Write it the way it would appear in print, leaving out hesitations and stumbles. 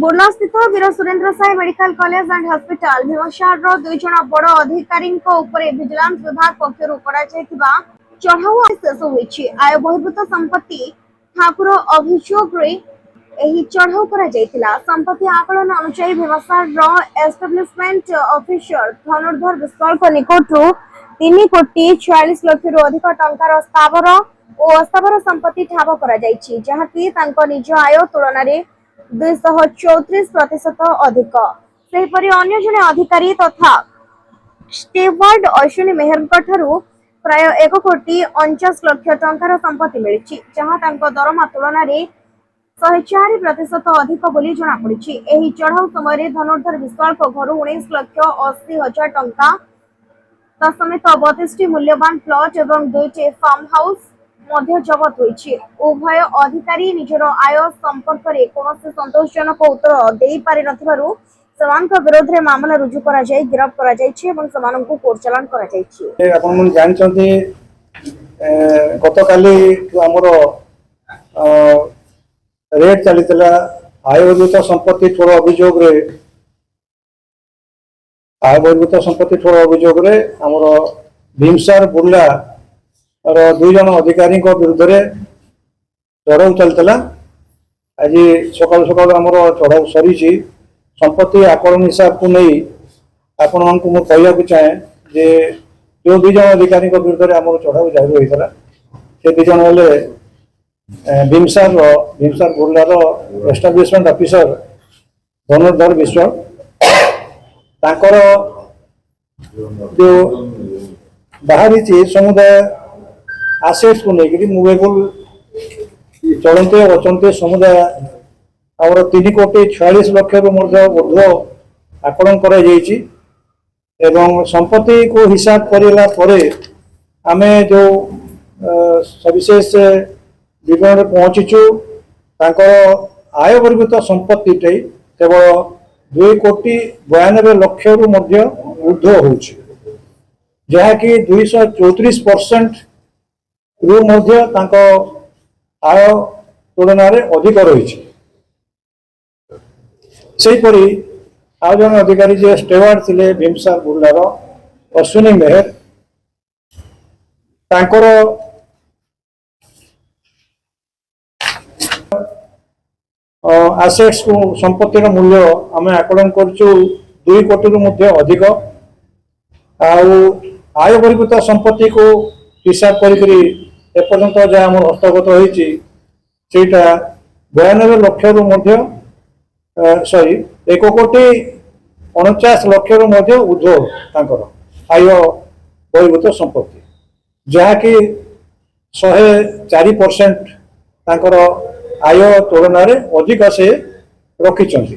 बुर्ला स्थित Veer Surendra Sai medical college and hospital भीमसार दुई जन बड़ अधिकारी विजिलेंस विभाग पक्षर चढ़ाऊ शेष होती आय बहिर्भूत संपत्ति ठाकुर अभियोग चढ़ाऊ संपत्ति आकलन अनुसार भीमसार एस्टाब्लिशमेंट ऑफिसर धनुर्धर विश्वाल निकट 3,46 लाख अधिक टंकार स्थावर और अस्थावर संपत्ति ठाब कर जहाँकि निज आय तुलन 234% अधिक। सेहीपरि अन्य जने अधिकारी तथा स्टेवार्ड अश्विनी मेहर प्राय 1,49 टंकार संपत्ति मिली जहां तांको दरमा तुलन 104% अधिक बोली जना पड़ी। एही चढ़ाऊ समय धनुर्धर विश्वाल घर 19,80,000 टंका समेत 32 मूल्यवान प्लॉट एवं 2टी फार्म हाउस मध्य जबत होईछि। उभय अधिकारी निजर आय संपर्क रे कोनोसी संतोषजनक उत्तर देई पारि नथिबारु समान विरोध रे मामला रुजु करा जाय गिरफ्त करा जायछि एवं समान को कोर्ट चालान करा जायछि। आपण मन जानचंती गतकाली हमर रेट चलीतला आय बहिर्भूत संपत्ति ठोर अभियोग रे आय बहिर्भूत संपत्ति ठोर अभियोग रे हमर भीमसार बुर्ला दुई जन अधिकारी विरुद्ध चढ़ाऊ चलता। आज सकाल सकाल आम चढ़ाऊ सरी संपत्ति आकलन हिसाब को नहीं आपण मानक मुझे कहवाक चाहे जे जो दुई जन अधिकारी विरुद्ध आम चढ़ाऊ जारी होता से दुई जन हेले भीमसार बुर्लार एस्टाब्लिशमेंट ऑफिसर धनुर्धर विश्वाल तांकर जो बाहरी समुदाय आसेट्स को लेकर मूवेबल चलते अचंते समुदाय आमर 3,46 लाख ऊर्ध्व आकलन कर संपत्ति को हिसाब करला आमे जो सविशेष विवरण में पहुंचीचु आय बहिर्भूत संपत्ति केवल 2,92 लाख ऊर्ध्व हो जहाँकि 234% रु आय तुलन अधिक रही। आउ जन अधिकारी जे स्टेवार्ड थिले भीमसार बुर्लार अश्विनी मेहर तांकर आसेट्स को संपत्तिर मूल्य आम आकलन करचु 2 कोटी रु अधिक। आय बहिर्भूत संपत्ति को हिसाब करी एपर्यंत जहाँ आम हस्तगत होईची सेटा 92 लाख रु सॉरी 1,49 लाख रु ऊर्ध्व तांकर आय बहिर्भूत संपत्ति जहाँकि 104% तांकर आय तुलन अधिक से रखिछंती।